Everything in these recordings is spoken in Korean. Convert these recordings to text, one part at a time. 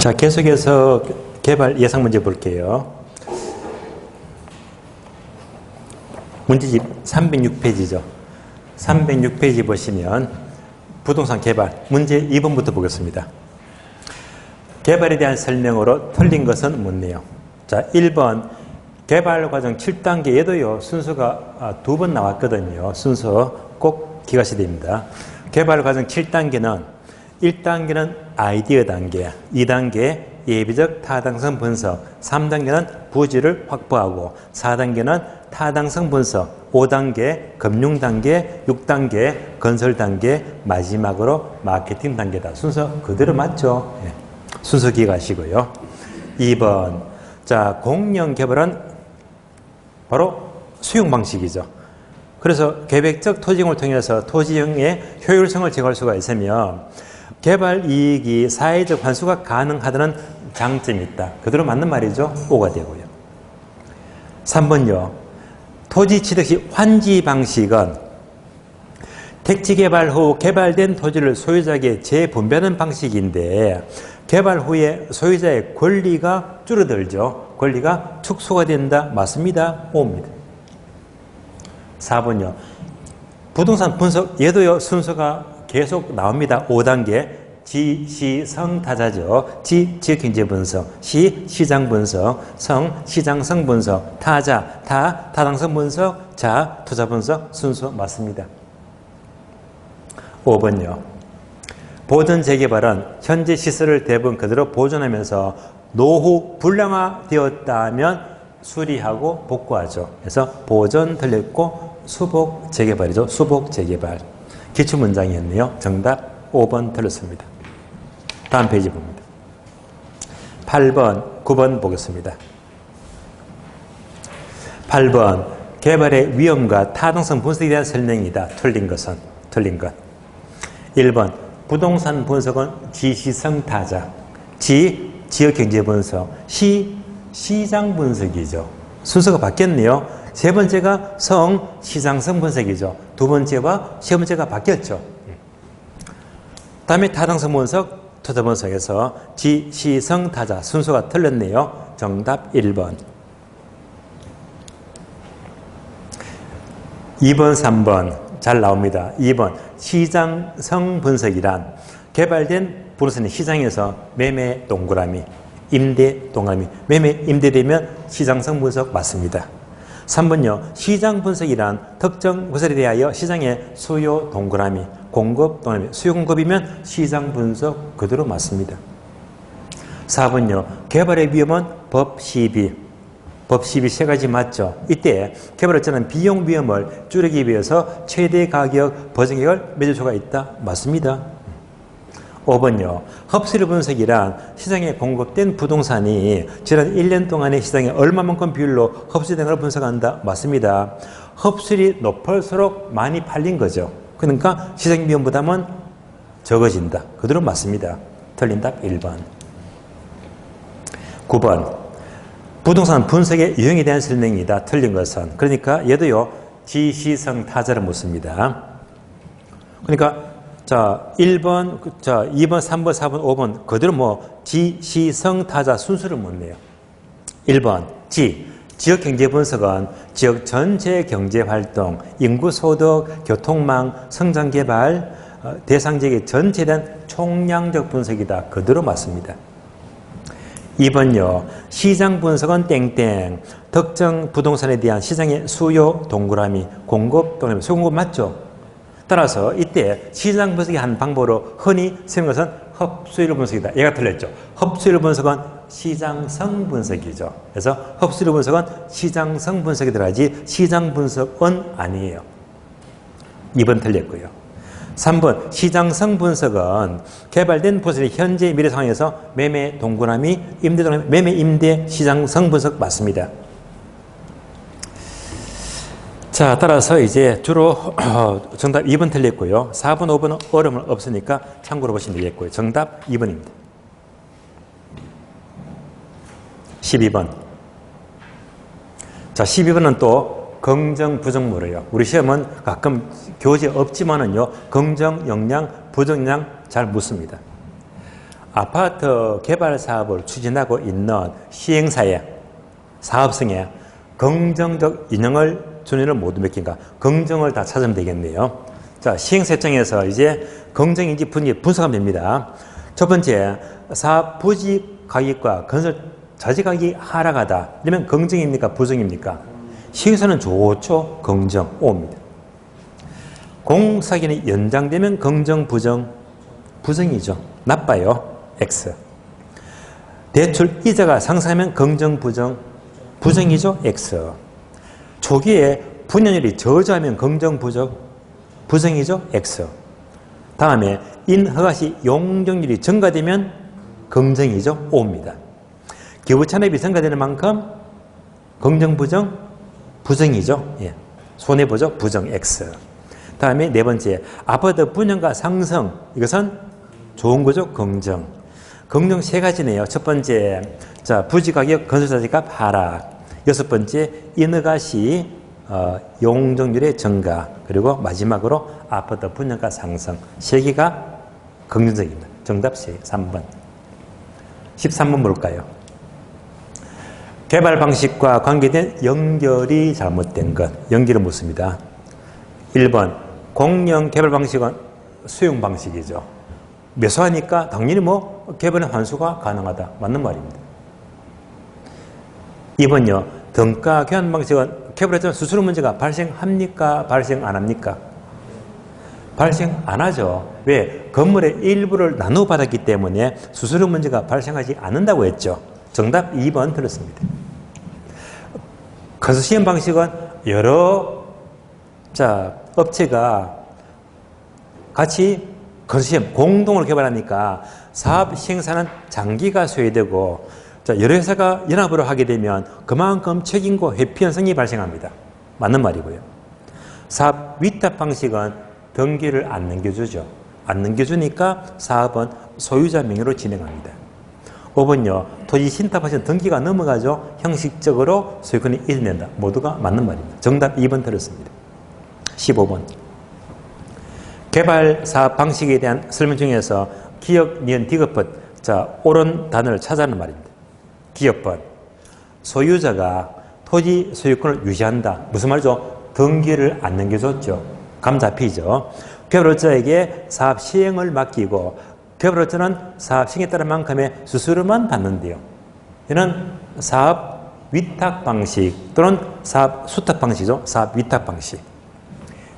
자, 계속해서 개발 예상 문제 볼게요. 문제집 306페이지죠. 306페이지 보시면 부동산 개발 문제 2번부터 보겠습니다. 개발에 대한 설명으로 틀린 것은 묻네요. 자, 1번 개발 과정 7단계 얘도요 순서가 2번 나왔거든요. 순서 꼭 기억하셔야 됩니다. 개발 과정 7단계는 1단계는 아이디어 단계, 2단계 예비적 타당성 분석, 3단계는 부지를 확보하고 4단계는 타당성 분석, 5단계 금융 단계, 6단계 건설 단계, 마지막으로 마케팅 단계다. 순서 그대로 맞죠? 네. 순서 기억하시고요. 2번 자, 공영 개발은 바로 수용 방식이죠. 그래서 계획적 토지용을 통해서 토지용의 효율성을 제고할 수가 있으며 개발 이익이 사회적 환수가 가능하다는 장점이 있다. 그대로 맞는 말이죠. 5가 되고요. 3번요. 토지 취득 시 환지 방식은 택지 개발 후 개발된 토지를 소유자에게 재분배하는 방식인데 개발 후에 소유자의 권리가 줄어들죠. 권리가 축소가 된다. 맞습니다. 5입니다. 4번요. 부동산 분석 얘도요 순서가 계속 나옵니다. 5단계 지, 시, 성, 타자죠. 지, 지역경제 분석, 시, 시장 분석, 성, 시장성 분석, 타자, 타, 타당성 분석, 자, 투자 분석 순서 맞습니다. 5번요. 보존 재개발은 현재 시설을 대부분 그대로 보존하면서 노후 불량화되었다면 수리하고 복구하죠. 그래서 보존 틀렸고 수복 재개발이죠. 수복 재개발. 기출문장이었네요. 정답 5번 틀렸습니다. 다음 페이지 봅니다. 8번, 9번 보겠습니다. 8번, 개발의 위험과 타당성 분석에 대한 설명이다. 틀린 것은, 틀린 것. 1번, 부동산 분석은 지시성 타자, 지, 지역경제 분석, 시, 시장 분석이죠. 순서가 바뀌었네요. 세 번째가 성, 시장성 분석이죠. 두 번째와 세 번째가 바뀌었죠. 다음에 타당성 분석, 투자 분석에서 지, 시, 성, 타자 순서가 틀렸네요. 정답 1번. 2번, 3번 잘 나옵니다. 2번 시장성 분석이란 개발된 부동산의 시장에서 매매 동그라미, 임대 동그라미, 매매 임대되면 시장성 분석 맞습니다. 3번요. 시장 분석이란 특정 구설에 대하여 시장의 수요 동그라미, 공급 동그라미, 수요 공급이면 시장 분석 그대로 맞습니다. 4번요. 개발의 위험은 법 시비. 법 시비 세 가지 맞죠? 이때 개발업자는 비용 위험을 줄이기 위해서 최대 가격 보증액을 맺을 수가 있다. 맞습니다. 5번요. 흡수율 분석이란 시장에 공급된 부동산이 지난 1년 동안의 시장에 얼마만큼 비율로 흡수된 걸 분석한다. 맞습니다. 흡수율이 높을수록 많이 팔린 거죠. 그러니까 시장 비용 부담은 적어진다. 그대로 맞습니다. 틀린 답 1번. 9번. 부동산 분석의 유형에 대한 설명이다. 틀린 것은. 그러니까 얘도요. 지시성 타자를 묻습니다. 그러니까 자, 1번, 자, 2번, 3번, 4번, 5번 그대로 뭐 지, 시, 성, 타자 순서를 묻네요. 1번 지, 지역경제 분석은 지역 전체 경제활동, 인구소득, 교통망, 성장개발, 대상지역의 전체에 대한 총량적 분석이다. 그대로 맞습니다. 2번요. 시장 분석은 땡땡, 특정 부동산에 대한 시장의 수요 동그라미, 공급 동그라미, 수요공급 맞죠? 따라서 이때 시장 분석의 한 방법으로 흔히 쓰는 것은 흡수율 분석이다. 얘가 틀렸죠. 흡수율 분석은 시장성 분석이죠. 그래서 흡수율 분석은 시장성 분석이 들어가지 시장 분석은 아니에요. 2번 틀렸고요. 3번 시장성 분석은 개발된 부동산의 현재 미래 상황에서 매매 동그라미, 임대 동그라미, 매매 임대 시장성 분석 맞습니다. 자, 따라서 이제 주로 정답 2번 틀렸고요. 4번, 5번은 어려움은 없으니까 참고로 보시면 되겠고요. 정답 2번입니다. 12번. 자, 12번은 또 긍정, 부정 물어요. 우리 시험은 가끔 교재 없지만은요, 긍정, 영양, 부정, 영양 잘 묻습니다. 아파트 개발 사업을 추진하고 있는 시행사의 사업성에 긍정적 인형을 준위를 모두 몇 개인가? 긍정을 다 찾으면 되겠네요. 자, 시행사 입장에서 이제 긍정인지 부정인지 분석하면 됩니다. 첫 번째, 사업 부지 가격과 건설 자재 가격이 하락하다. 이러면 긍정입니까? 부정입니까? 시행사는 좋죠. 긍정, O입니다. 공사기간이 연장되면 긍정, 부정? 부정이죠. 나빠요. X. 대출 이자가 상승하면 긍정, 부정? 부정이죠. X. 초기에 분양률이 저조하면 긍정, 부정? 부정이죠. X. 다음에 인허가시 용적률이 증가되면 긍정이죠. O입니다. 기부 잔액이 증가되는 만큼 긍정, 부정? 부정이죠. 예. 손해보죠. 부정 X. 다음에 네 번째, 아파트 분양가 상승. 이것은 좋은 거죠. 긍정. 긍정 세 가지네요. 첫 번째, 자, 부지 가격, 건설 자재값 하락. 여섯 번째, 인허가시 용적률의 증가. 그리고 마지막으로 아파트 분양가 상승. 세 개가 긍정적입니다. 정답 3번. 13번 볼까요? 개발 방식과 관계된 연결이 잘못된 것. 연결을 묻습니다. 1번, 공영 개발 방식은 수용 방식이죠. 매수하니까 당연히 개발의 환수가 가능하다. 맞는 말입니다. 2번요, 등가 교환 방식은 개발했지만 수수료 문제가 발생합니까? 발생 안 합니까? 발생 안 하죠. 왜? 건물의 일부를 나누어 받았기 때문에 수수료 문제가 발생하지 않는다고 했죠. 정답 2번 들었습니다. 건설시행 방식은 여러 업체가 같이 건설시행 공동으로 개발하니까 사업 시행사는 장기가 소요되고 여러 회사가 연합으로 하게 되면 그만큼 책임과 회피 현상이 발생합니다. 맞는 말이고요. 사업 위탁 방식은 등기를 안 넘겨주죠. 안 넘겨주니까 사업은 소유자 명의로 진행합니다. 5번요. 토지 신탁 방식은 등기가 넘어가죠. 형식적으로 소유권이 이전된다. 모두가 맞는 말입니다. 정답 2번 들었습니다. 15번. 개발 사업 방식에 대한 설명 중에서 기역, 니은, 디귿번. 옳은 단어를 찾아라는 말입니다. 기역번. 소유자가 토지 소유권을 유지한다. 무슨 말이죠? 등기를 안 넘겨줬죠. 감 잡히죠. 개발업자에게 사업 시행을 맡기고 개발업자는 사업 시행에 따른 만큼의 수수료만 받는데요. 이는 사업 위탁 방식 또는 사업 수탁 방식이죠. 사업 위탁 방식.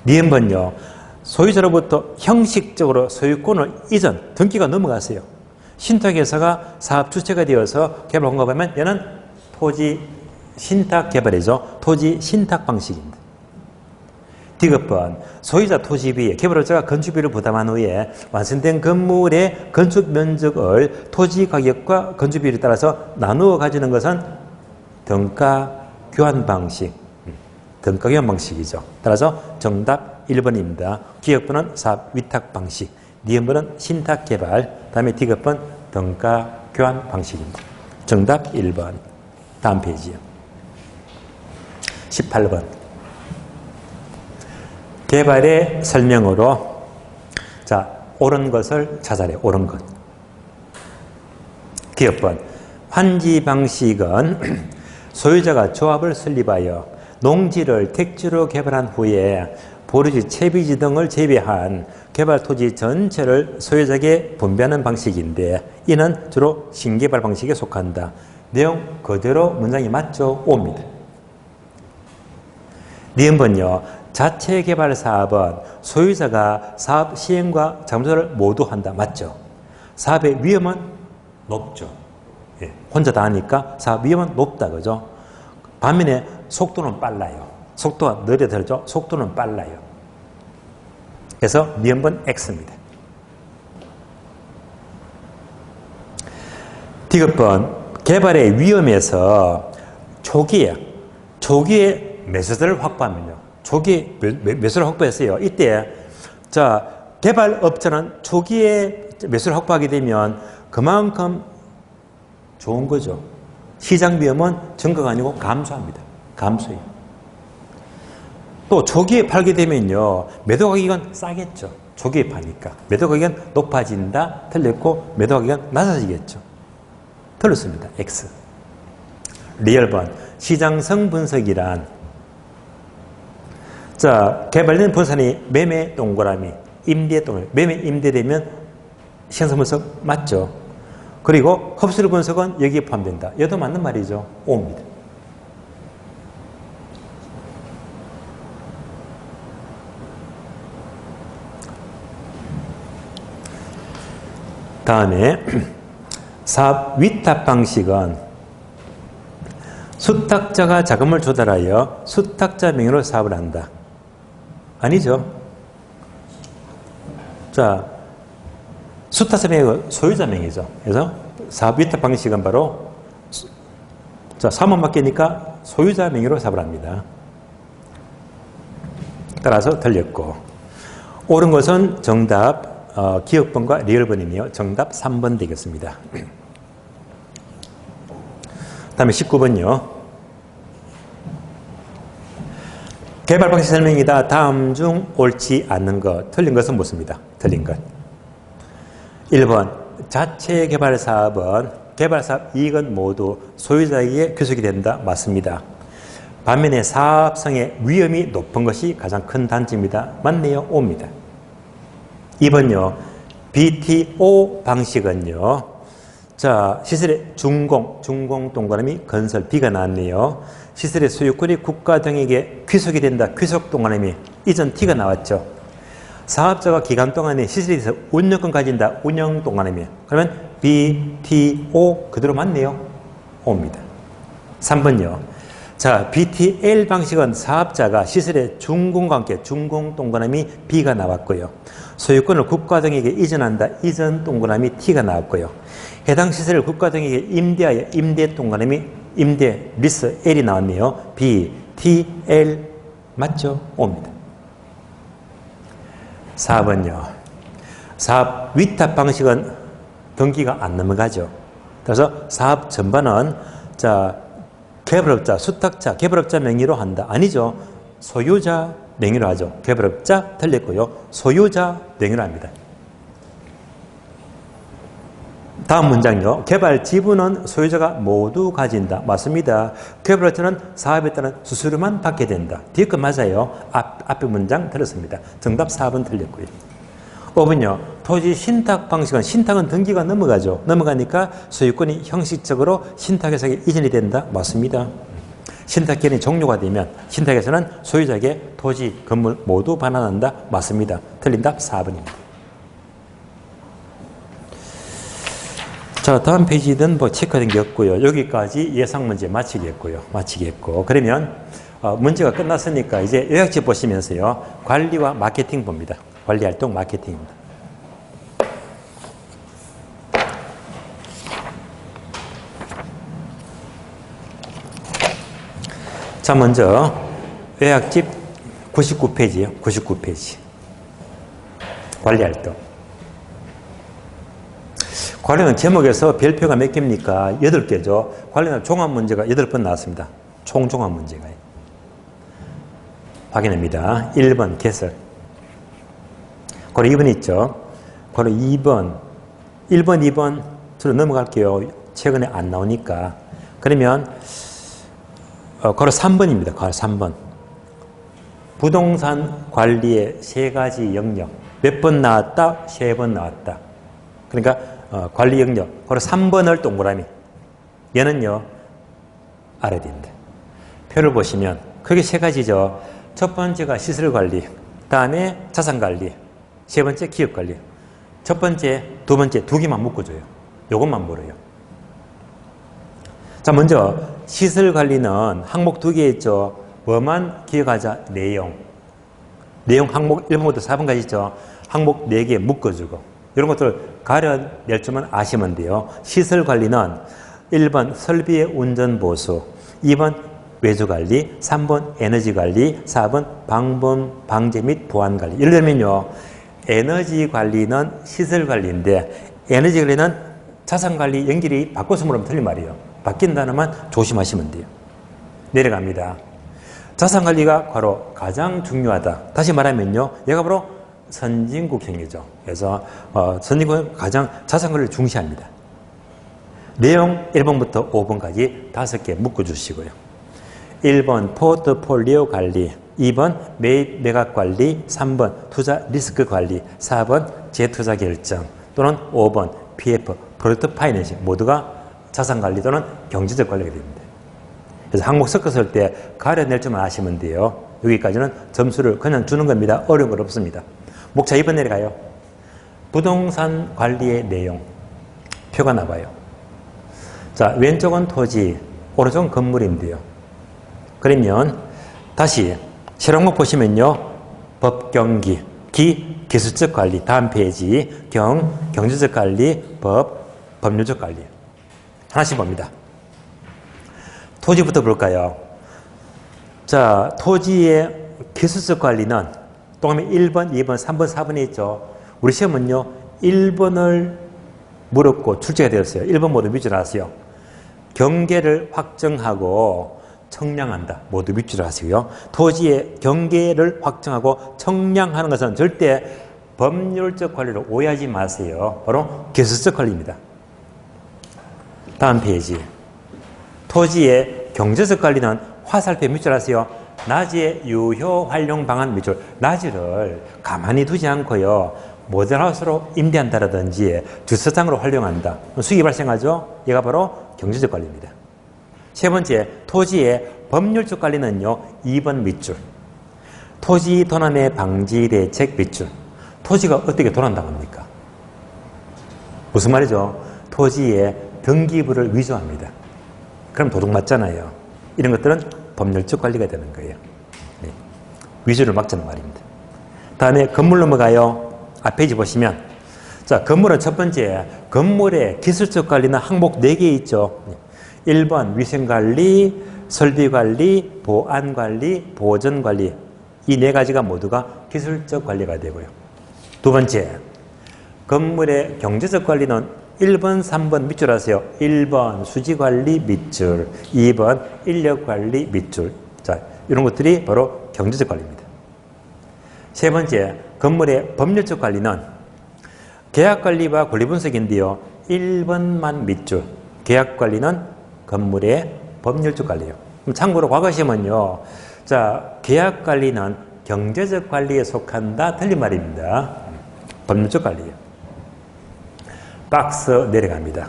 니은번요. 소유자로부터 형식적으로 소유권을 이전, 등기가 넘어가세요. 신탁회사가 사업 주체가 되어서 개발 공급하면 얘는 토지 신탁 개발이죠. 토지 신탁 방식입니다. 디귿번. 소유자 토지비, 개발업자가 건축비를 부담한 후에 완성된 건물의 건축 면적을 토지 가격과 건축비를 따라서 나누어 가지는 것은 등가 교환 방식. 등가 교환 방식이죠. 따라서 정답 1번입니다. 기역번은 사업 위탁 방식, 니은번은 신탁 개발, 다음에 디귿번 등가 교환 방식입니다. 정답 1번. 다음 페이지요. 18번. 개발의 설명으로 옳은 것을 찾아내. 옳은 것. 기역번. 환지 방식은 소유자가 조합을 설립하여 농지를 택지로 개발한 후에 보르지, 채비지 등을 제외한 개발 토지 전체를 소유자에게 분배하는 방식인데 이는 주로 신개발 방식에 속한다. 내용 그대로 문장이 맞죠? O입니다. 니은번요. 자체 개발 사업은 소유자가 사업 시행과 장부조를 모두 한다. 맞죠? 사업의 위험은 높죠. 예, 혼자 다 하니까 사업 위험은 높다. 그죠? 반면에 속도는 빨라요. 속도가 느려들죠. 속도는 빨라요. 그래서 니은번 X입니다. 디귿번. 개발의 위험에서 초기에 매수자를 확보하면요. 초기에 매수를 확보했어요. 이때 개발업자는 초기에 매수를 확보하게 되면 그만큼 좋은 거죠. 시장 위험은 증가가 아니고 감소합니다. 감소해요. 또 초기에 팔게 되면요. 매도 가격은 싸겠죠. 조기입하니까 매도 가격은 높아진다. 틀렸고 매도 가격은 낮아지겠죠. 틀렸습니다. X. 리얼번 시장성 분석이란 자 개발된 분산이 매매 동그라미 임대 동그라미 매매 임대되면 시장성 분석 맞죠. 그리고 흡수율 분석은 여기에 포함된다. 얘도 맞는 말이죠. O입니다. 다음에 사업 위탁 방식은 수탁자가 자금을 조달하여 수탁자 명의로 사업을 한다. 아니죠. 자, 수탁자 명의가 소유자 명의죠. 그래서 사업 위탁 방식은 바로 자, 사업만 맡기니까 소유자 명의로 사업을 합니다. 따라서 틀렸고 옳은 것은 정답 기억번과 리얼번이며 정답 3번 되겠습니다. 다음에 19번요. 개발 방식 설명이다. 다음 중 옳지 않는 것. 틀린 것은 무엇입니다? 틀린 것. 1번 자체 개발 사업은 개발 사업 이익은 모두 소유자에게 귀속이 된다. 맞습니다. 반면에 사업성의 위험이 높은 것이 가장 큰 단점입니다. 맞네요. O입니다. 2번요. BTO 방식은요. 자, 시설의 준공 동그라미 건설 B가 나왔네요. 시설의 소유권이 국가 등에게 귀속이 된다. 귀속 동그라미 이전 T가 나왔죠. 사업자가 기간 동안에 시설에서 운영권 가진다. 운영 동그라미. 그러면 BTO 그대로 맞네요. O입니다. 3번요. 자, BTL 방식은 사업자가 시설의 준공과 함께 준공 동그라미 B가 나왔고요. 소유권을 국가 등에게 이전한다. 이전 동그라미 T가 나왔고요. 해당 시설을 국가 등에게 임대하여 임대 동그라미 임대 리스 L이 나왔네요. B, T, L 맞죠? O입니다. 4번요. 사업 위탁 방식은 등기가 안 넘어가죠. 그래서 사업 전반은 자 개발업자, 수탁자, 개발업자 명의로 한다. 아니죠. 소유자 명의로 하죠. 개발업자 틀렸고요. 소유자 명의로 합니다. 다음 문장요. 개발 지분은 소유자가 모두 가진다. 맞습니다. 개발업자는 사업에 따른 수수료만 받게 된다. 뒤에 거 맞아요. 앞에 문장 들었습니다. 정답 4번 틀렸고요. 5번요. 토지 신탁 방식은 신탁은 등기가 넘어가죠. 넘어가니까 소유권이 형식적으로 신탁회사에 이전이 된다. 맞습니다. 신탁 기간이 종료가 되면 신탁에서는 소유자에게 토지, 건물 모두 반환한다. 맞습니다. 틀린 답 4번입니다. 자, 다음 페이지는 뭐 체크된 게 없고요. 여기까지 예상 문제 마치겠고. 그러면 문제가 끝났으니까 이제 요약집 보시면서요. 관리와 마케팅 봅니다. 관리활동 마케팅입니다. 자, 먼저 요약집 99페이지요. 99페이지. 관리활동. 관리는 제목에서 별표가 몇 개입니까? 8개죠. 관리는 종합 문제가 8번 나왔습니다. 총 종합 문제가. 확인합니다. 1번 개설. 고로 2번 있죠. 고로 2번. 1번, 2번 저로 넘어갈게요. 최근에 안 나오니까. 그러면 고로 3번입니다. 고로 3번. 부동산 관리의 3가지 영역. 몇 번 나왔다? 3번 나왔다. 그러니까 관리 영역. 고로 3번을 동그라미. 얘는요. 알아야 됩니다. 표를 보시면 크게 3가지죠. 첫 번째가 시설관리. 다음에 자산관리. 세 번째 기업관리. 첫 번째, 두 번째 2개만 묶어줘요. 요것만 물어요. 자, 먼저 시설관리는 항목 2개 있죠. 뭐만 기억하자? 내용. 내용 항목 1번부터 4번까지 있죠. 항목 4개 묶어주고 이런 것들을 가려낼 줄만 아시면 돼요. 시설관리는 1번 설비의 운전보수, 2번 외주관리, 3번 에너지관리, 4번 방범, 방제 및 보안관리. 예를 들면요. 에너지관리는 시설관리인데 에너지관리는 자산관리 연결이 바꿔서 물으면 틀린 말이에요. 바뀐 단어만 조심하시면 돼요. 내려갑니다. 자산관리가 바로 가장 중요하다. 다시 말하면요. 얘가 바로 선진국형이죠. 그래서 선진국은 가장 자산관리를 중시합니다. 내용 1번부터 5번까지 5개 묶어주시고요. 1번 포트폴리오 관리, 2번 매각 관리, 3번 투자 리스크 관리, 4번 재투자 결정 또는 5번 PF, 프로젝트 파이낸싱 모두가 자산관리 또는 경제적 관리가 됩니다. 그래서 항목 섞었을 때 가려낼 줄만 아시면 돼요. 여기까지는 점수를 그냥 주는 겁니다. 어려운 건 없습니다. 목차 2번 내려가요. 부동산 관리의 내용 표가 나와요. 자, 왼쪽은 토지, 오른쪽은 건물인데요. 그러면 다시 실험목 보시면요. 법, 경기, 기, 기술적 관리, 다음 페이지, 경, 경제적 관리, 법, 법률적 관리. 하나씩 봅니다. 토지부터 볼까요? 자, 토지의 기술적 관리는 동그라미 1번, 2번, 3번, 4번에 있죠. 우리 시험은요. 1번을 물었고 출제가 되었어요. 1번 모두 밑줄 하세요. 경계를 확정하고 청량한다. 모두 밑줄 하시고요. 토지의 경계를 확정하고 청량하는 것은 절대 법률적 관리로 오해하지 마세요. 바로 기술적 관리입니다. 다음 페이지. 토지의 경제적 관리는 화살표 밑줄 하세요. 낮의 유효 활용 방안 밑줄. 낮을 가만히 두지 않고요. 모델하우스로 임대한다라든지 주차장으로 활용한다. 수익이 발생하죠. 얘가 바로 경제적 관리입니다. 세 번째, 토지의 법률적 관리는요. 2번 밑줄. 토지 도난의 방지 대책 밑줄. 토지가 어떻게 도난당합니까 무슨 말이죠? 토지의 등기부를 위조합니다. 그럼 도둑 맞잖아요. 이런 것들은 법률적 관리가 되는 거예요. 네. 위조를 막자는 말입니다. 다음에 건물 넘어가요. 앞 페이지 보시면 자, 건물은 첫 번째, 건물의 기술적 관리는 항목 4개 있죠. 1번 위생관리, 설비관리, 보안관리, 보존관리. 이 4가지가 모두가 기술적 관리가 되고요. 두 번째, 건물의 경제적 관리는 1번, 3번 밑줄 하세요. 1번 수지관리 밑줄, 2번 인력관리 밑줄. 자, 이런 것들이 바로 경제적 관리입니다. 세 번째, 건물의 법률적 관리는 계약관리와 권리분석인데요. 1번만 밑줄. 계약관리는 건물의 법률적 관리예요. 그럼 참고로 과거 시험은요. 자, 계약관리는 경제적 관리에 속한다. 틀린 말입니다. 법률적 관리예요. 박스 내려갑니다.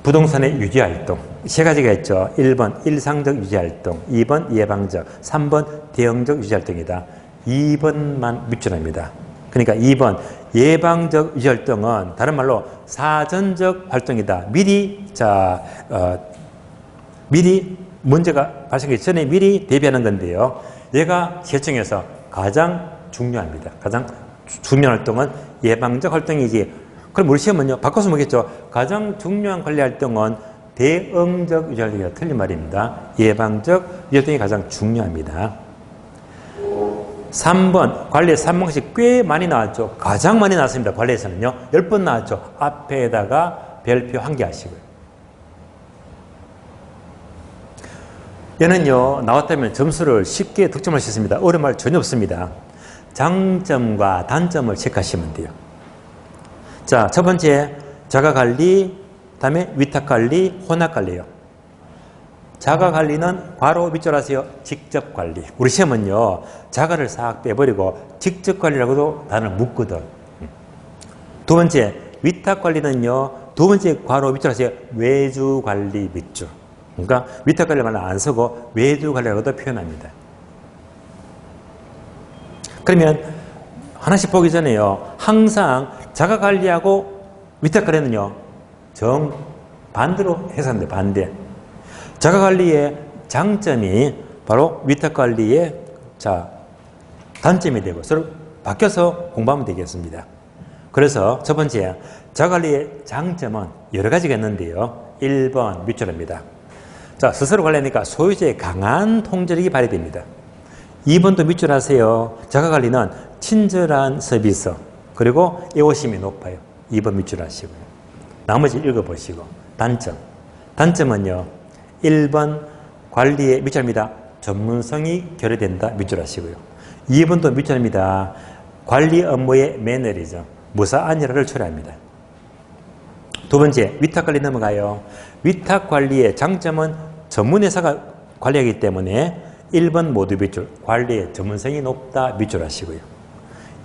부동산의 유지활동. 3가지가 있죠. 1번 일상적 유지활동, 2번 예방적, 3번 대형적 유지활동이다. 2번만 밑줄합니다. 그러니까 2번 예방적 유지활동은 다른 말로 사전적 활동이다. 미리 문제가 발생하기 전에 미리 대비하는 건데요. 얘가 시청에서 가장 중요합니다. 가장 중요한 활동은 예방적 활동이지. 그럼 우리 시험은요. 바꿔서 보겠죠. 가장 중요한 관리 활동은 대응적 유지활동이다. 틀린 말입니다. 예방적 유지활동이 가장 중요합니다. 3번 관리의 3방식 꽤 많이 나왔죠. 가장 많이 나왔습니다. 관리에서는요. 10번 나왔죠. 앞에다가 별표 1개 하시고요. 얘는요. 나왔다면 점수를 쉽게 득점할 수 있습니다. 어려운 말 전혀 없습니다. 장점과 단점을 체크하시면 돼요. 자, 첫 번째 자가관리, 다음에 위탁관리, 혼합관리요. 자가관리는 괄호 밑줄 하세요. 직접관리. 우리 시험은요. 자가를 싹 빼버리고 직접관리라고도 단어를 묶거든. 두 번째 위탁관리는요. 두 번째 괄호 밑줄 하세요. 외주관리 밑줄. 그러니까 위탁관리만 안 쓰고 외주관리라고도 표현합니다. 그러면 하나씩 보기 전에요. 항상 자가관리하고 위탁관리는요. 정반대로 해석합니다. 반대. 자가관리의 장점이 바로 위탁관리의 단점이 되고 서로 바뀌어서 공부하면 되겠습니다. 그래서 첫 번째 자가관리의 장점은 여러 가지가 있는데요. 1번 밑줄입니다. 자, 스스로 관리하니까 소유자의 강한 통제력이 발휘됩니다. 2번도 밑줄 하세요. 자가관리는 친절한 서비스 그리고 애호심이 높아요. 2번 밑줄 하시고요. 나머지 읽어보시고. 단점은요. 1번 관리의 밑줄입니다. 전문성이 결여된다. 밑줄 하시고요. 2번도 밑줄입니다. 관리 업무의 매너리죠. 무사한 일화를 초래합니다. 두 번째, 위탁관리 넘어가요. 위탁관리의 장점은 전문회사가 관리하기 때문에 1번 모두 밑줄, 관리의 전문성이 높다 밑줄 하시고요.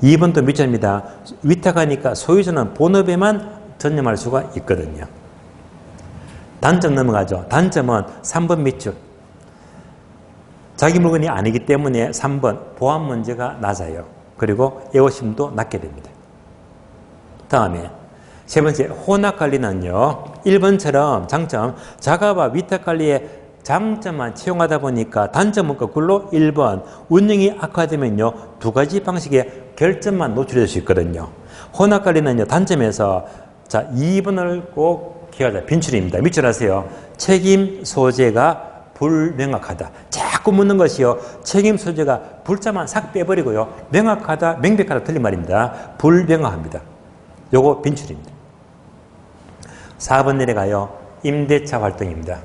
2번도 밑줄입니다. 위탁하니까 소유자는 본업에만 전념할 수가 있거든요. 단점 넘어가죠. 단점은 3번 밑줄. 자기 물건이 아니기 때문에 3번 보안 문제가 낮아요. 그리고 애호심도 낮게 됩니다. 다음에 세 번째, 혼합관리는요. 1번처럼 장점, 자가와 위탁관리의 장점만 채용하다 보니까 단점은 거꾸로 1번, 운영이 악화되면요. 두 가지 방식의 결점만 노출될 수 있거든요. 혼합관리는요. 단점에서 자 2번을 꼭 기억하자. 빈출입니다. 밑줄 하세요. 책임 소재가 불명확하다. 자꾸 묻는 것이요. 책임 소재가 불자만 싹 빼버리고요. 명확하다, 명백하다 틀린 말입니다. 불명확합니다. 요거 빈출입니다. 4번 내려가요. 임대차 활동입니다.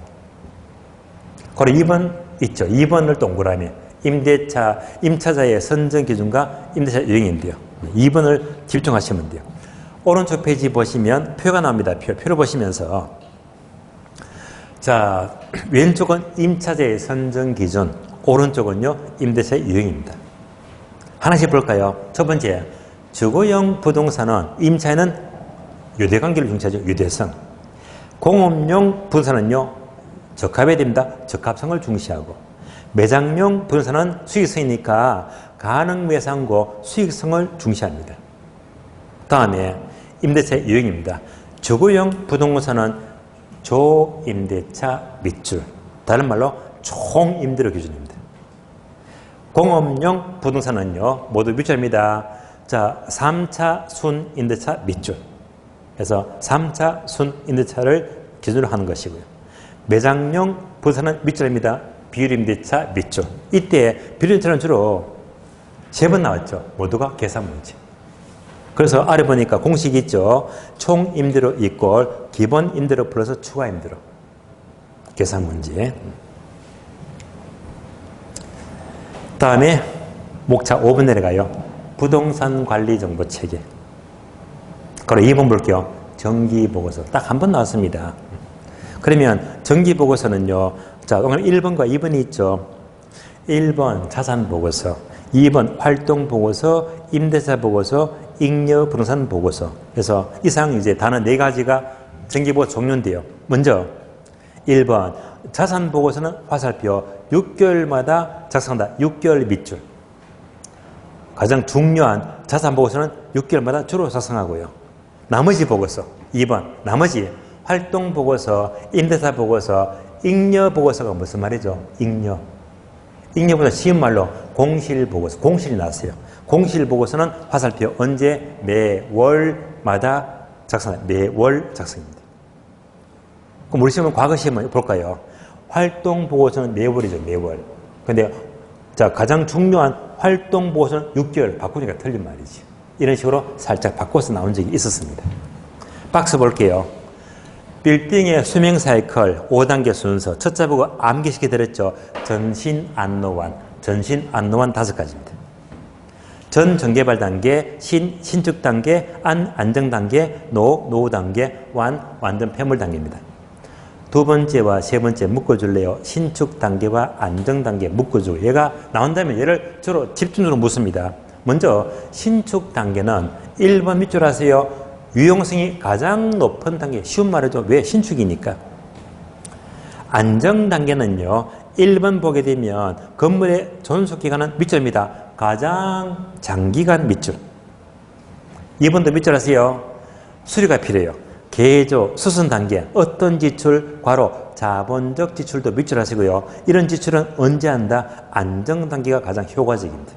그리고 2번 있죠. 2번을 동그라미. 임대차, 임차자의 선정 기준과 임대차 유형인데요. 2번을 집중하시면 돼요. 오른쪽 페이지 보시면 표가 나옵니다. 표를 보시면서 자, 왼쪽은 임차자의 선정 기준, 오른쪽은요 임대차의 유형입니다. 하나씩 볼까요? 첫 번째, 주거용 부동산은 임차에는 유대관계를 중시하죠. 유대성. 공업용 부동산은요 적합해야 됩니다. 적합성을 중시하고, 매장용 부동산은 수익성이니까 가능 매상고 수익성을 중시합니다. 다음에 임대차의 유형입니다. 주거용 부동산은 조임대차 밑줄, 다른 말로 총임대료 기준입니다. 공업용 부동산은요 모두 밑줄입니다. 자, 3차 순임대차 밑줄. 그래서 3차 순임대차를 기준으로 하는 것이고요. 매장용 부동산은 밑줄입니다. 비율임대차 밑줄. 이때 비율임대차는 주로 3번 나왔죠. 모두가 계산 문제. 그래서 아래 보니까 공식이 있죠. 총 임대료 이꼴 기본 임대료 플러스 추가 임대료. 계산 문제. 다음에 목차 5번 내려가요. 부동산 관리 정보 체계. 그리고 2번 볼게요. 정기 보고서. 딱 한 번 나왔습니다. 그러면 정기 보고서는요. 자, 오늘 1번과 2번이 있죠. 1번 자산 보고서, 2번 활동 보고서, 임대차 보고서, 잉여 부동산 보고서. 그래서 이상 이제 단어 4가지가 정기보고 종류인데요. 먼저 1번 자산 보고서는 화살표 6개월마다 작성한다. 6개월 밑줄. 가장 중요한 자산 보고서는 6개월마다 주로 작성하고요. 나머지 보고서 2번 나머지 활동 보고서, 임대차 보고서, 잉여 보고서가 무슨 말이죠? 잉여. 잉여 보고서 쉬운 말로 공실 보고서. 공실이 나왔어요. 공실 보고서는 화살표 언제 매월마다 작성합니다. 매월 작성입니다. 그럼 우리 시험은 과거 시험을 볼까요? 활동 보고서는 매월이죠. 매월. 근데 자, 가장 중요한 활동 보고서는 6개월. 바꾸니까 틀린 말이지. 이런 식으로 살짝 바꿔서 나온 적이 있었습니다. 박스 볼게요. 빌딩의 수명 사이클 5단계 순서. 첫째 보고 암기시켜 드렸죠. 전신 안노완. 전신 안노완 5가지입니다. 전 전개발 단계, 신축 단계, 안정 단계, 노후 단계, 완전 폐물 단계입니다. 두 번째와 세 번째 묶어줄래요. 신축 단계와 안정 단계 묶어주고, 얘가 나온다면 얘를 주로 집중적으로 묻습니다. 먼저 신축 단계는 1번 밑줄 하세요. 유용성이 가장 높은 단계. 쉬운 말이죠. 왜? 신축이니까. 안정 단계는요. 1번 보게 되면 건물의 존속기간은 밑줄입니다. 가장 장기간 밑줄. 2번도 밑줄 하세요. 수리가 필요해요. 개조, 수선 단계, 어떤 지출, 괄호, 자본적 지출도 밑줄 하시고요. 이런 지출은 언제 한다? 안정 단계가 가장 효과적입니다.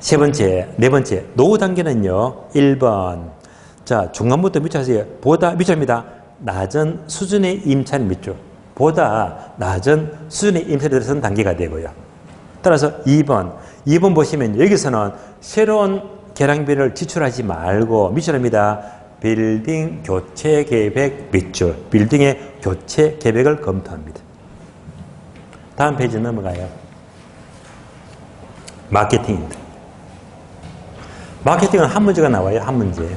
세 번째, 네 번째, 노후 단계는요. 1번. 자, 중간부터 밑줄 하세요. 보다 밑줄입니다. 낮은 수준의 임차인 밑줄. 보다 낮은 수준의 임차인에 들어선 단계가 되고요. 따라서 2번. 2번 보시면 여기서는 새로운 계량비를 지출하지 말고 밑줄입니다. 빌딩 교체 계획 밑줄. 빌딩의 교체 계획을 검토합니다. 다음 페이지 넘어가요. 마케팅입니다. 마케팅은 한 문제가 나와요. 한 문제.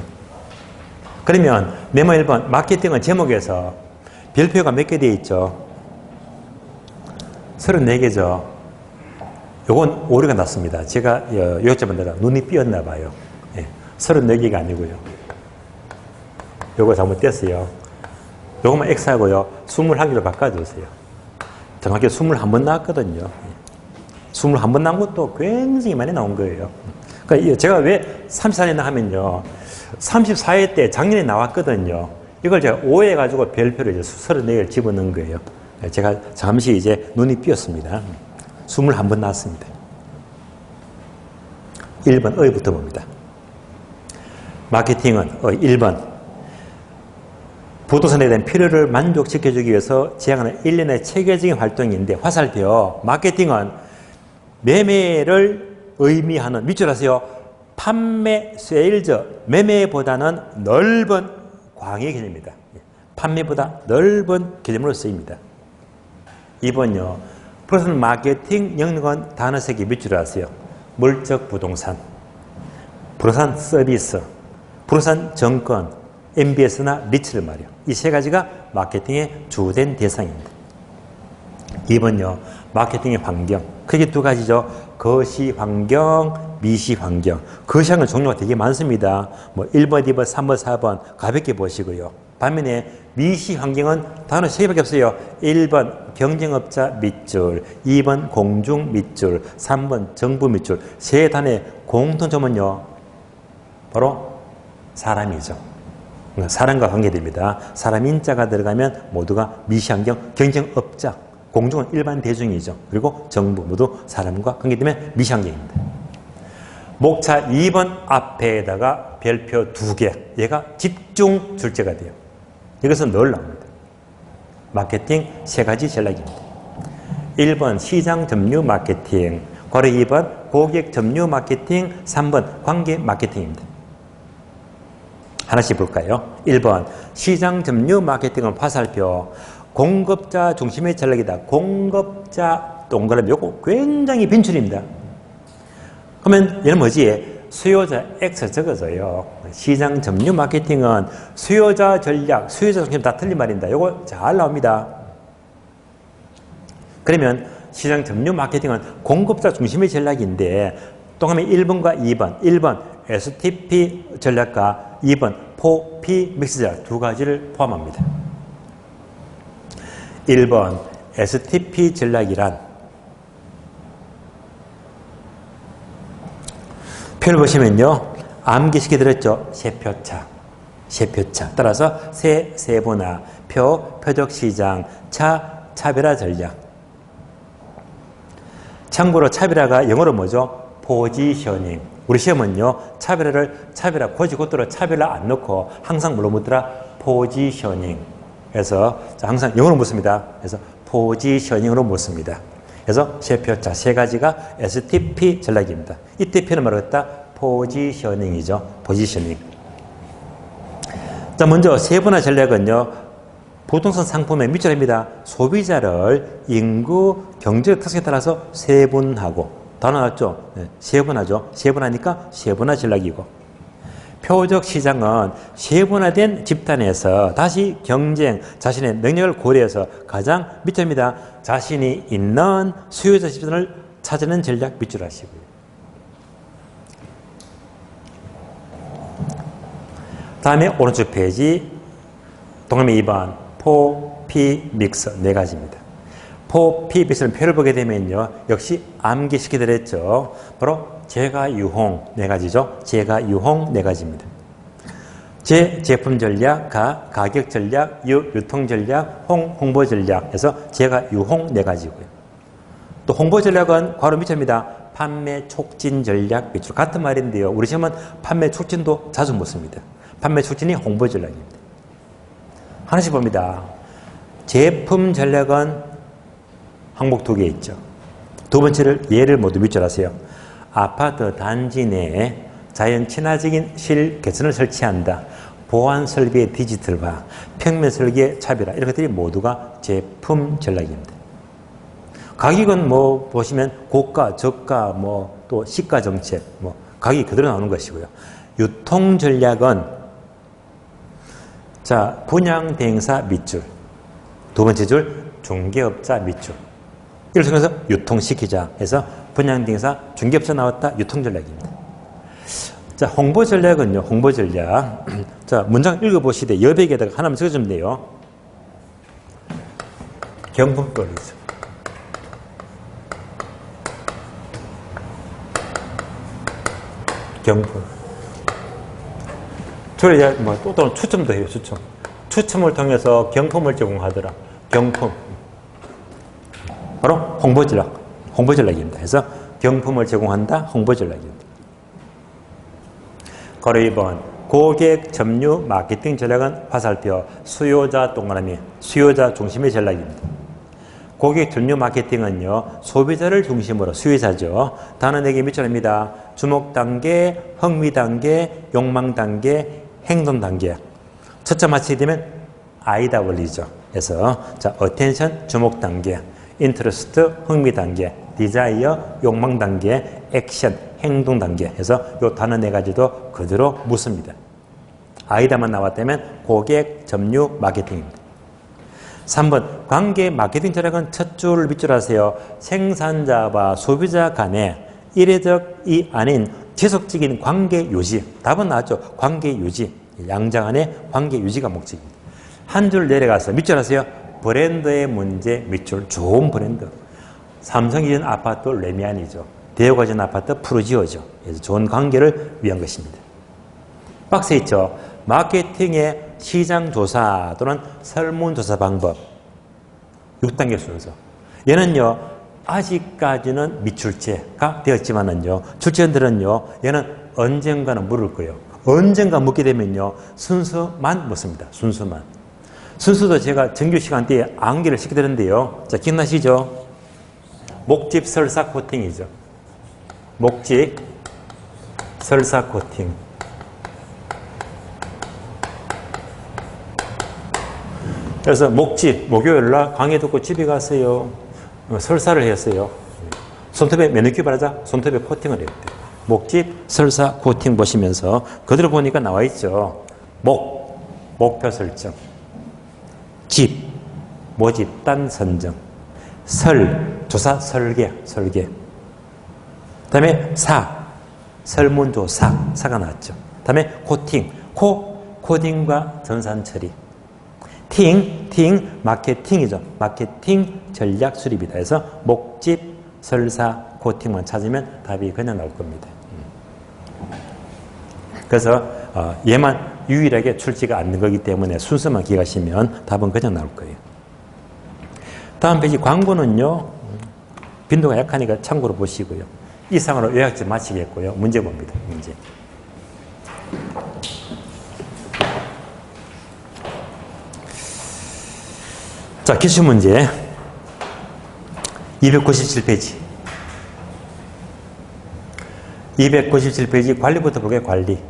그러면 메모 1번 마케팅은 제목에서 별표가 몇 개 되어 있죠? 34개죠. 요건 오류가 났습니다. 제가 요점에다가 눈이 삐었나 봐요. 34개가 아니고요. 요거 잘못됐어요. 요거만 X하고요. 21개로 바꿔주세요. 정확히 21번 나왔거든요. 21번 나온 것도 굉장히 많이 나온 거예요. 그러니까 제가 왜 34년 하면요. 34회 때 작년에 나왔거든요. 이걸 제가 오해해가지고 별표를 이제 34개를 집어넣은 거예요. 제가 잠시 이제 눈이 삐었습니다. 21번 나왔습니다. 1번 어휘부터 봅니다. 마케팅은 1번 부동산에 대한 필요를 만족시켜주기 위해서 제행하는 일련의 체계적인 활동인데 화살표 마케팅은 매매를 의미하는 밑줄 하세요. 판매, 세일즈, 매매보다는 넓은 광의 개념입니다. 판매보다 넓은 개념으로 쓰입니다. 2번요. 부동산 마케팅 영역은 단어 3개 밑줄 하세요. 물적 부동산, 부동산 서비스, 부동산 정권, MBS나 리츠를 말이요. 이 세 가지가 마케팅의 주된 대상입니다. 2번요. 마케팅의 환경. 크게 두 가지죠. 거시 환경, 미시 환경. 거시 환경 종류가 되게 많습니다. 뭐 1번, 2번, 3번, 4번 가볍게 보시고요. 반면에 미시 환경은 단어 3개밖에 없어요. 1번 경쟁업자 밑줄, 2번 공중 밑줄, 3번 정부 밑줄. 세 단의 공통점은요. 바로 사람이죠. 사람과 관계됩니다. 사람 인자가 들어가면 모두가 미시환경, 경쟁업자, 공중은 일반 대중이죠. 그리고 정부 모두 사람과 관계되면 미시환경입니다. 목차 2번 앞에다가 별표 2개, 얘가 집중 출제가 돼요. 이것은 늘 나옵니다. 마케팅 3가지 전략입니다. 1번 시장 점유 마케팅, 괄호 2번 고객 점유 마케팅, 3번 관계 마케팅입니다. 하나씩 볼까요? 1번 시장 점유 마케팅은 화살표 공급자 중심의 전략이다. 공급자 동그라미 요거 굉장히 빈출입니다. 그러면 얘는 뭐지? 수요자 X 적어져요. 시장 점유 마케팅은 수요자 전략, 수요자 중심 다 틀린 말입니다. 요거 잘 나옵니다. 그러면 시장 점유 마케팅은 공급자 중심의 전략인데 동그라미 1번과 2번, 1번 STP 전략과 2번 4P 믹스 전략 두 가지를 포함합니다. 1번 STP 전략이란 표를 보시면요. 암기시켜 드렸죠. 세표차, 세표차. 따라서 세분화, 표적시장, 차별화 전략. 참고로 차별화가 영어로 뭐죠? 포지셔닝. 우리 시험은요. 차별화, 고지고도로 차별화 안 넣고 항상 뭘로 묻더라? 포지셔닝. 그래서 항상 영어로 묻습니다. 그래서 포지셔닝으로 묻습니다. 그래서 세표차, 세 가지가 STP 전략입니다. 이때 표현을 말하겠다. 포지셔닝이죠. 포지셔닝. 자, 먼저 세분화 전략은요. 부동산 상품의 밑줄입니다. 소비자를 인구, 경제적 특성에 따라서 세분하고 단어 나왔죠? 네, 세분하죠. 세분하니까 세분화 전략이고 표적 시장은 세분화된 집단에서 다시 경쟁, 자신의 능력을 고려해서 가장 밑입니다. 자신이 있는 수요자 집단을 찾아내는 전략 밑줄 하시고요. 다음에 오른쪽 페이지 동그라미 2번 4P 믹스 네 가지입니다. 4P 믹스는 표를 보게 되면요. 역시 암기시켜드렸죠. 바로 제가 유홍 네 가지죠. 제가 유홍 네 가지입니다. 제 제품 전략, 가격 전략, 유통 전략, 홍보 전략 해서 제가 유홍 네 가지고요. 또 홍보 전략은 괄호 밑입니다. 판매 촉진 전략 밑줄 같은 말인데요. 우리 시험은 판매 촉진도 자주 묻습니다. 판매 촉진이 홍보 전략입니다. 하나씩 봅니다. 제품 전략은 항목 2개 있죠. 두 번째를 예를 모두 밑줄 하세요. 아파트 단지 내에 자연 친화적인 실 개선을 설치한다. 보안 설비의 디지털화, 평면 설계의 차별화 이런 것들이 모두가 제품 전략입니다. 가격은 뭐 보시면 고가, 저가, 뭐 또 시가 정책, 뭐 가격이 그대로 나오는 것이고요. 유통 전략은 자, 분양 대행사 밑줄, 두 번째 줄 중개업자 밑줄. 이걸 통해서 유통시키자 해서 분양 대행사 중개업자 나왔다. 유통 전략입니다. 자, 홍보 전략은요. 홍보 전략. 자, 문장 읽어보시되 여백에다가 하나만 적어주면 돼요. 경품거리죠. 경품. 저래 또 추첨도 해요. 추첨. 추첨을 통해서 경품을 제공하더라. 경품. 바로 홍보 전략. 홍보 전략입니다. 그래서 경품을 제공한다. 홍보 전략입니다. 가로 2번. 고객 점유 마케팅 전략은 화살표, 수요자 동그라미, 수요자 중심의 전략입니다. 고객 점유 마케팅은요, 소비자를 중심으로, 수요자죠. 단어내기 밑줄입니다. 주목 단계, 흥미 단계, 욕망 단계, 행동 단계. 첫째 맞히게 되면 IW죠. 그래서 자, attention 주목 단계, interest 흥미 단계, desire 욕망 단계, action 행동 단계 해서 이 단어 네 가지도 그대로 묻습니다. 아이다만 나왔다면 고객 점유 마케팅입니다. 3번 관계 마케팅 전략은 첫 줄 밑줄 하세요. 생산자와 소비자 간의 이례적이 아닌 지속적인 관계 유지. 답은 나왔죠. 관계 유지. 양자 간의 관계 유지가 목적입니다. 한 줄 내려가서 밑줄 하세요. 브랜드의 문제 밑줄. 좋은 브랜드. 삼성이 지은 아파트 레미안이죠. 대우가 지은 아파트 푸르지오죠. 그래서 좋은 관계를 위한 것입니다. 박스에 있죠. 마케팅의 시장조사 또는 설문조사 방법. 6단계 순서. 얘는요. 아직까지는 미출제가 되었지만은요. 출제원들은요. 얘는 언젠가는 물을 거예요. 언젠가 묻게 되면요. 순서만 묻습니다. 순서만. 순서도 제가 정규 시간 때에 암기를 시켜드렸는데요. 자, 기억나시죠? 목집 설사 코팅이죠. 목집 설사 코팅. 그래서 목집, 목요일날 강의 듣고 집에 갔어요. 설사를 했어요. 손톱에 매니큐어 바르자 손톱에 코팅을 했대요. 목집 설사 코팅 보시면서 그대로 보니까 나와 있죠. 목표 설정. 집, 모집단 선정. 조사 설계. 그 다음에 설문조사가 나왔죠. 그 다음에 코팅, 코딩과 전산 처리. 마케팅이죠. 마케팅 전략 수립이다. 해서 목집, 설사, 코팅만 찾으면 답이 그냥 나올 겁니다. 그래서 얘만 유일하게 출제가 않는 거기 때문에 순서만 기억하시면 답은 그냥 나올 거예요. 다음 페이지 광고는요. 빈도가 약하니까 참고로 보시고요. 이상으로 요약점 마치겠고요. 문제 봅니다. 문제. 자, 기출문제 297페이지 297페이지 관리부터 볼게요. 관리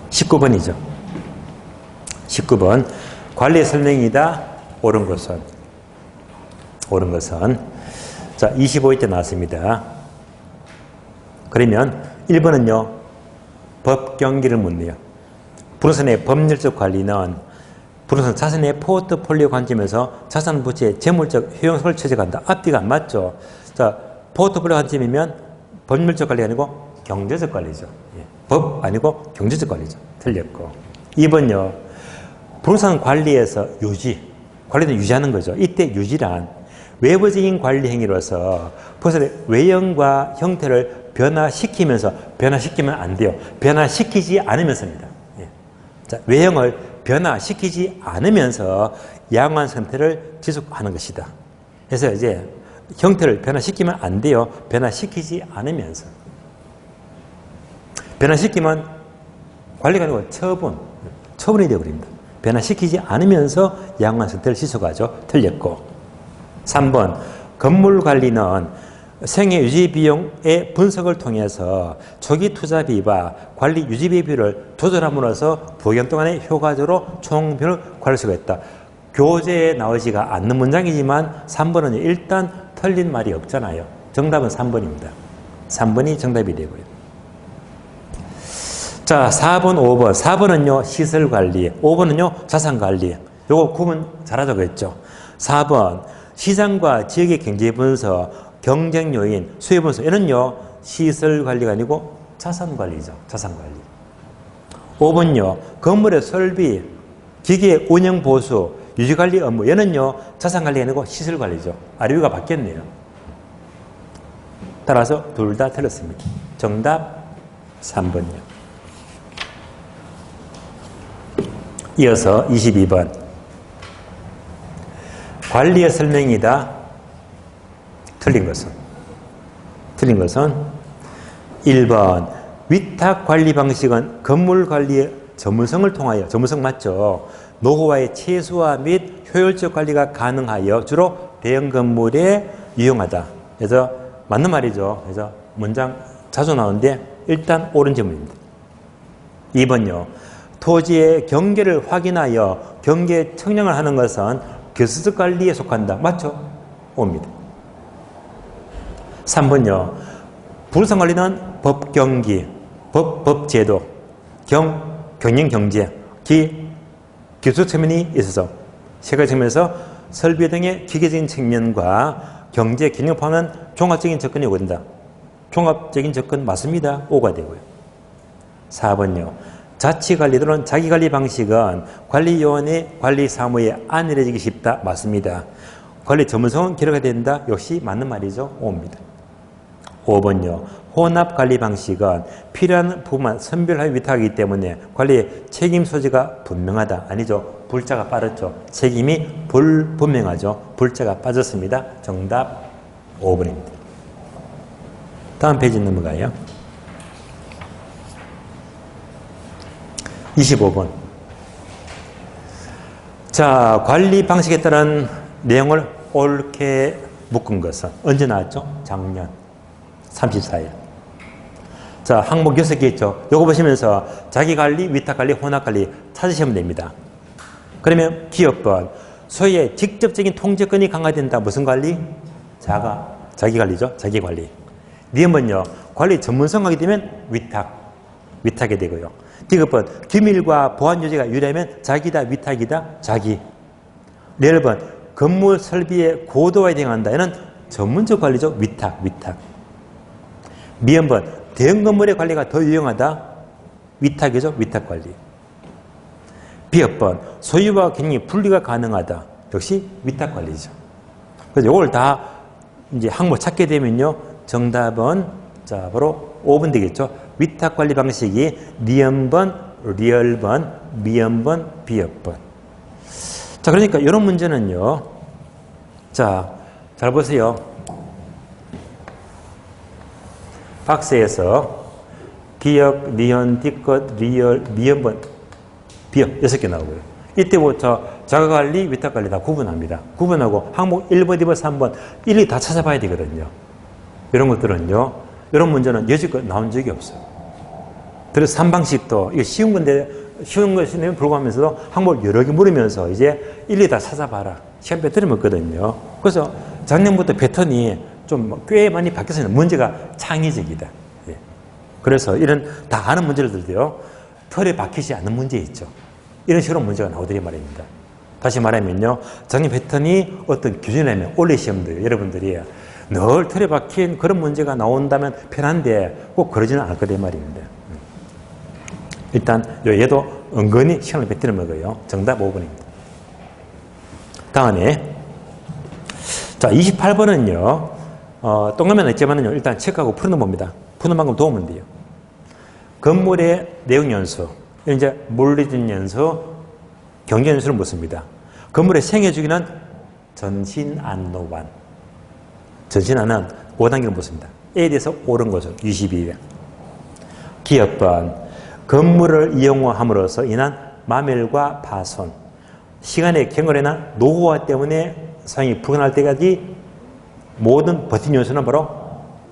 19번이죠. 19번 관리 설명이다. 옳은 것은 자 25회 때 나왔습니다. 그러면 1번은요. 법 경기를 묻네요. 부동산의 법률적 관리는 부동산 자산의 포트폴리오 관점에서 자산 부채의 재물적 효용성을 채택한다. 앞뒤가 안 맞죠. 자, 포트폴리오 관점이면 법률적 관리가 아니고 경제적 관리죠. 예. 법 아니고 경제적 관리죠. 틀렸고. 2번요. 부동산 관리에서 관리도 유지하는 거죠. 이때 유지란 외부적인 관리 행위로서 부동산의 외형과 형태를 변화시키면 안 돼요. 변화시키지 않으면서입니다. 자, 외형을 변화시키지 않으면서 양호한 상태를 지속하는 것이다. 그래서 이제 형태를 변화시키면 안 돼요. 변화시키지 않으면서. 변화시키면 관리가 아니고 처분이 되어버립니다. 변화시키지 않으면서 양호한 상태를 지속하죠. 틀렸고. 3번 건물 관리는 생애 유지 비용의 분석을 통해서 초기 투자비와 관리 유지비 비율을 조절함으로써 부경 동안에 효과적으로 총비율을 관리할 수가 있다. 교재에 나오지가 않는 문장이지만 3번은 일단 틀린 말이 없잖아요. 정답은 3번입니다. 3번이 정답이 되고요. 자, 4번, 5번. 4번은요, 시설관리. 5번은요, 자산관리. 요거 구분 잘하자고 했죠. 4번, 시장과 지역의 경제분석, 경쟁요인, 수요분석. 이는요, 시설관리가 아니고 자산관리죠. 자산관리. 5번요, 건물의 설비, 기계 운영 보수, 유지관리 업무. 얘는요, 자산관리가 아니고 시설관리죠. 아래위가 바뀌었네요. 따라서 둘 다 틀렸습니다. 정답 3번이요. 이어서 22번. 관리의 설명이다. 틀린 것은? 틀린 것은 1번. 위탁관리 방식은 건물관리의 전문성을 통하여, 전문성 맞죠? 노후화의 최소화 및 효율적 관리가 가능하여 주로 대형 건물에 유용하다. 그래서 맞는 말이죠. 그래서 문장 자주 나오는데 일단 옳은 질문입니다. 2번요. 토지의 경계를 확인하여 경계 측량을 하는 것은 교수적 관리에 속한다. 맞죠? 옵니다. 3번요. 부동산관리는 법경기, 법제도, 경영경제, 기술 측면이 있어서 세 가지 측면에서 설비 등의 기계적인 측면과 경제, 경영 포함한 종합적인 접근이 오된다. 종합적인 접근 맞습니다. 5가 되고요. 4번요. 자치관리 또는 자기관리 방식은 관리요원의 관리 사무에 안일해지기 쉽다. 맞습니다. 관리 전문성은 기록해야 된다. 역시 맞는 말이죠. 5입니다. 5번요. 혼합관리 방식은 필요한 부분만 선별하여 위탁하기 때문에 관리의 책임 소지가 분명하다. 아니죠. 불자가 빠졌죠. 책임이 불분명하죠. 불자가 빠졌습니다. 정답 5번입니다. 다음 페이지 넘어가요. 25번. 자, 관리 방식에 따른 내용을 옳게 묶은 것은 언제 나왔죠? 작년 34일. 자, 항목 6개 있죠. 요거 보시면서 자기관리, 위탁관리, 혼합관리 찾으시면 됩니다. 그러면 기업번 소유의 직접적인 통제권이 강화된다. 무슨 관리? 자기관리죠. 자기관리. 니은번요. 관리 전문성하게 되면 위탁이 되고요. 디귿번 기밀과 보안 유지가 유리하면 자기다, 위탁이다, 자기. 레일번 건물 설비의 고도화에 대응한다. 얘는 전문적 관리죠. 위탁. 미음번 대형 건물의 관리가 더 유용하다. 위탁이죠. 위탁관리. 비읍번 소유와 경영이 분리가 가능하다. 역시 위탁관리죠. 그래서 이걸 다 이제 항목 찾게 되면요. 정답은 자 바로 5번 되겠죠. 위탁관리 방식이 니은번, 리얼번, 미음번, 비읍번. 자, 그러니까 이런 문제는요. 자, 잘 보세요. 박스에서 기역, 니은, 디귿, 리얼, 미음번, 비읍 6개 나오고요. 이때부터 자가관리, 위탁관리 다 구분합니다. 구분하고 항목 1번, 2번, 3번 일일이 다 찾아봐야 되거든요. 이런 것들은요. 이런 문제는 여지껏 나온 적이 없어요. 그래서 3방식도 이게 쉬운 건데 쉬운 것임에도 불구하면서도 항목을 여러 개 물으면서 이제 일일이 다 찾아봐라. 시간 배터리 먹거든요. 그래서 작년부터 패턴이 좀 꽤 많이 바뀌었어요. 문제가 창의적이다. 예. 그래서 이런 다 아는 문제들도요. 틀에 박히지 않는 문제 있죠. 이런 식으로 문제가 나오더니 말입니다. 다시 말하면요. 작년 패턴이 어떤 기준이라면 올해 시험도 여러분들이 늘 틀에 박힌 그런 문제가 나온다면 편한데 꼭 그러지는 않을 거다 말입니다. 일단 얘도 은근히 시간을 배터리 먹어요. 정답 5번입니다. 다음에 자 28번은요. 동그라미는 있지만은요. 일단 체크하고 푸는 봅니다. 푸는 방법 도우면 돼요. 건물의 내용 연수, 이제 물리적 연수, 경제 연수를 묻습니다. 건물의 생애 주기는 전신안노관. 전신안은 5단계를 묻습니다. A에 대해서 옳은 거죠. 22회. 기업번 건물을 이용함으로써 인한 마멸과 파손, 시간의 경과로 인한 노후화 때문에 사용이 불가능할 때까지 모든 버틴 요소는 바로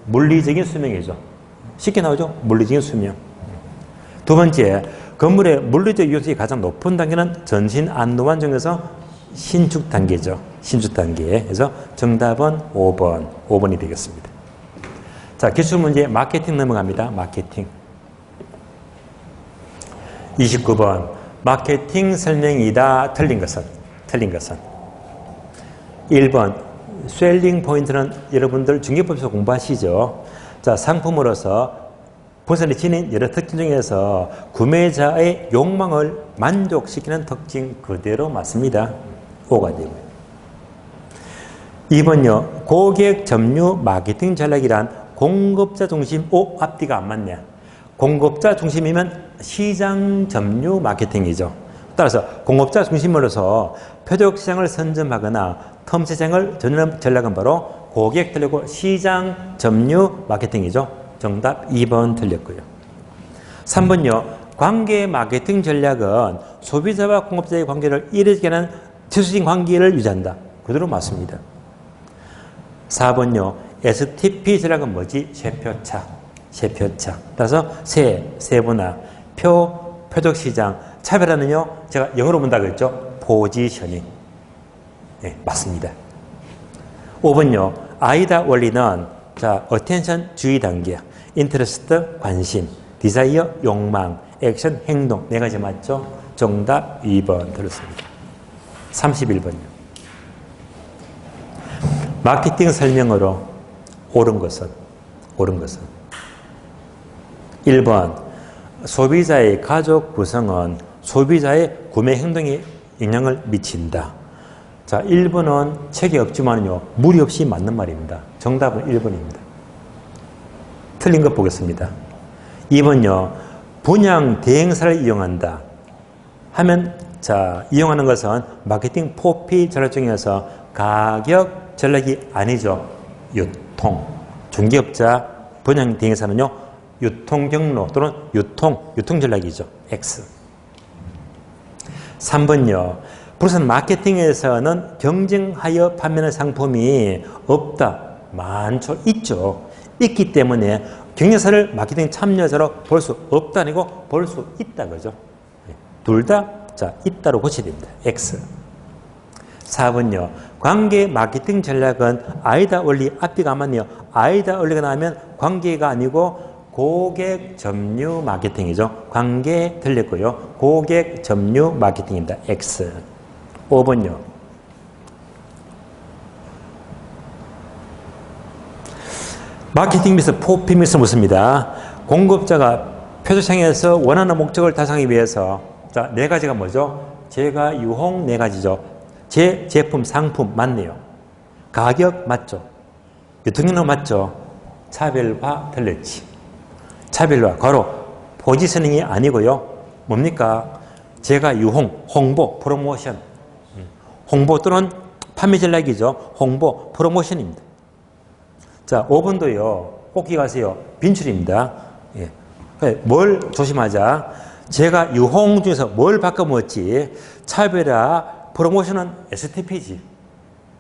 물리적인 수명이죠. 쉽게 나오죠? 물리적인 수명. 두 번째, 건물의 물리적 요소의 가장 높은 단계는 전신 안노관 중에서 신축 단계죠. 신주 단계. 그래서 정답은 5번. 5번이 되겠습니다. 자, 기출문제 마케팅 넘어갑니다. 마케팅. 29번. 마케팅 설명이다. 틀린 것은? 1번. 셀링 포인트는 여러분들 중개법에서 공부하시죠? 자, 상품으로서 본선에 지닌 여러 특징 중에서 구매자의 욕망을 만족시키는 특징 그대로 맞습니다. 5가 되고요. 2번요. 고객 점유 마케팅 전략이란 공급자 중심, 앞뒤가 안 맞냐. 공급자 중심이면 시장 점유 마케팅이죠. 따라서 공급자 중심으로서 표적시장을 선점하거나 텀시장을 전환하는 전략은 바로 고객 틀리고 시장 점유 마케팅이죠. 정답 2번 틀렸고요. 3번요. 관계 마케팅 전략은 소비자와 공급자의 관계를 이루어지게 하는 지수적인 관계를 유지한다. 그대로 맞습니다. 4번요. STP 전략은 뭐지? 쇄표차. 따라서 세분화, 표적시장, 차별화는요. 제가 영어로 본다고 했죠. 포지셔닝. 네, 맞습니다. 5번요. 아이다 원리는 자, 어텐션 주의 단계, 인터레스트 관심, 디자이어 욕망, 액션 행동 4가지 맞죠? 정답 2번 들었습니다. 31번요. 마케팅 설명으로 옳은 것은 1번 소비자의 가족 구성은 소비자의 구매 행동에 영향을 미친다. 자, 1번은 책이 없지만요. 무리 없이 맞는 말입니다. 정답은 1번입니다. 틀린 것 보겠습니다. 2번요. 분양 대행사를 이용한다. 하면 자, 이용하는 것은 마케팅 포피 전략 중에서 가격 전략이 아니죠. 유통. 중개업자 분양 대행사는요. 유통 경로 또는 유통 전략이죠. X. 3번요. 부산 마케팅에서는 경쟁하여 판매하는 상품이 없다. 많죠. 있죠. 있기 때문에 경쟁사를 마케팅 참여자로 볼 수 없다 아니고 볼 수 있다 그죠. 둘 다 자, 있다로 고쳐야 됩니다. X. 4번요. 관계 마케팅 전략은 아이다 원리 앞뒤가 안 맞네요. 아이다 원리가 나오면 관계가 아니고 고객 점유 마케팅이죠. 관계 틀렸고요. 고객 점유 마케팅입니다. X. 5번요. 마케팅 및 포피 및 묻습니다. 공급자가 표시창에서 원하는 목적을 달성하기 위해서 자, 4가지가 뭐죠? 제가 유홍 4가지죠. 제 제품, 상품 맞네요. 가격 맞죠? 유통경로 맞죠? 차별화 틀렸지. 차별화, 괄호, 포지셔닝이 아니고요. 뭡니까? 제가 유홍, 홍보, 프로모션. 홍보 또는 판매 전략이죠. 홍보, 프로모션입니다. 자, 5번도요. 꼭 기억하세요. 빈출입니다. 예. 뭘 조심하자. 제가 유홍 중에서 뭘 바꿔 먹었지? 차별화, 프로모션은 STP지.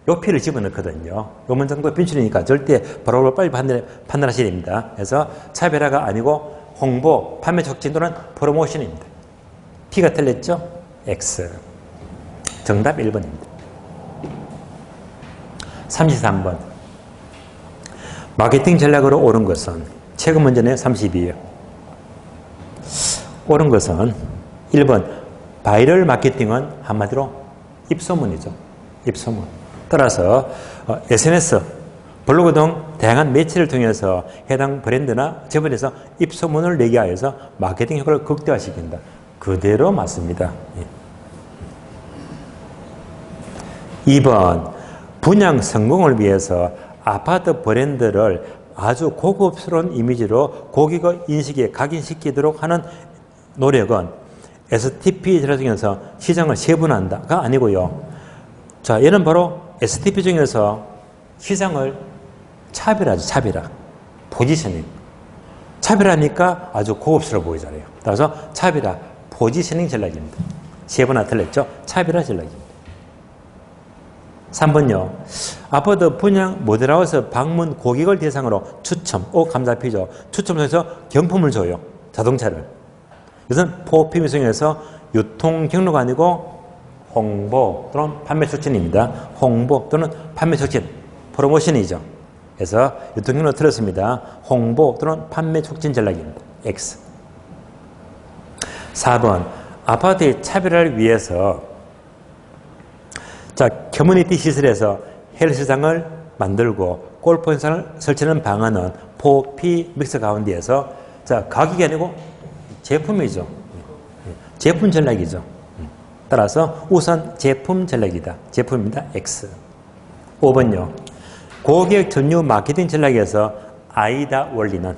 요 P를 집어넣거든요. 요 문장도 빈출이니까 절대 바로 빨리 판단하셔야 됩니다. 그래서 차별화가 아니고 홍보, 판매 촉진 또는 프로모션입니다. P가 틀렸죠? X. 정답 1번입니다. 33번. 마케팅 전략으로 옳은 것은 최근 문제는 32예요. 옳은 것은 1번 바이럴 마케팅은 한마디로 입소문이죠. 입소문. 따라서 SNS, 블로그 등 다양한 매체를 통해서 해당 브랜드나 제품에서 입소문을 내게 하여서 마케팅 효과를 극대화시킨다. 그대로 맞습니다. 2번 분양 성공을 위해서 아파트 브랜드를 아주 고급스러운 이미지로 고객의 인식에 각인시키도록 하는 노력은 STP 전략 중에서 시장을 세분화한다가 아니고요. 자, 얘는 바로 STP 중에서 시장을 차별하죠. 차별화. 포지셔닝. 차별하니까 아주 고급스러워 보이잖아요. 따라서 차별화, 포지셔닝 전략입니다. 세분화 틀렸죠? 차별화 전략입니다. 3번요. 아파트 분양 모델하우스 방문 고객을 대상으로 추첨, 감사피죠. 추첨을 해서 경품을 줘요. 자동차를. 이것은 포피미성에서 유통 경로가 아니고 홍보 또는 판매 촉진입니다. 홍보 또는 판매 촉진, 프로모션이죠. 그래서 유통기능으로 틀었습니다. 홍보 또는 판매 촉진 전략입니다. X. 4번, 아파트의 차별화를 위해서 자, 커뮤니티 시설에서 헬스장을 만들고 골프 현상을 설치하는 방안은 포피 믹스 가운데에서 자, 가격이 아니고 제품이죠. 제품 전략이죠. 따라서 우선 제품 전략이다. 제품입니다. X. 5번요. 고객 전류 마케팅 전략에서 아이다 원리는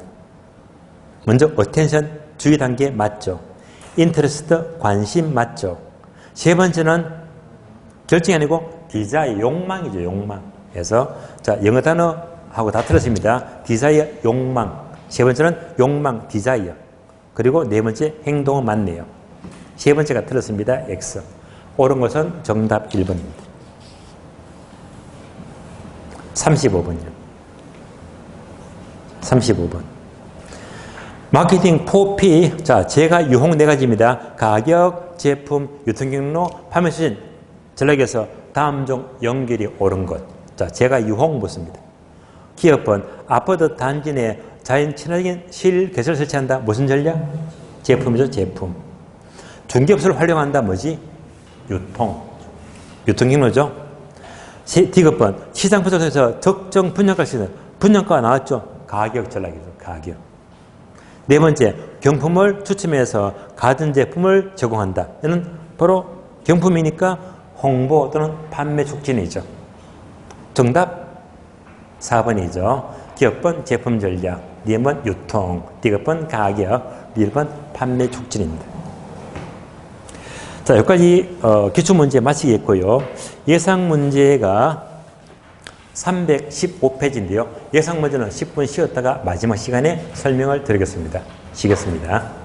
먼저 어텐션 주의 단계 맞죠. 인터레스트 관심 맞죠. 세 번째는 결정이 아니고 디자이어 욕망이죠. 욕망. 그래서 자, 영어 단어하고 다 틀었습니다. 디자이어 욕망. 세 번째는 욕망 디자이어. 그리고 네 번째 행동은 맞네요. 세 번째가 틀었습니다. X. 옳은 것은 정답 1번입니다. 35번이요. 35번. 마케팅 4P. 자, 제가 유혹 4가지입니다. 가격, 제품, 유통경로, 판매 수준 전략에서 다음 중 연결이 옳은 것. 자, 제가 유혹 묻습니다. 기업은 아파트 단지 내 자연 친화적인 실 개설 설치한다. 무슨 전략? 제품이죠. 제품. 중개업소를 활용한다. 뭐지? 유통. 유통경로죠. D급은 시장 분석에서 특정 분양가를 쓰는 분양가가 나왔죠. 가격 전략이죠. 가격. 네 번째, 경품을 추첨해서 가전제품을 제공한다. 이는 바로 경품이니까 홍보 또는 판매 촉진이죠. 정답 4번이죠. 기업은 제품 전략, D번 유통, D급은 가격, 1번 판매 촉진입니다. 자, 여기까지 기출문제 마치겠고요. 예상 문제가 315페이지인데요. 예상 문제는 10분 쉬었다가 마지막 시간에 설명을 드리겠습니다. 쉬겠습니다.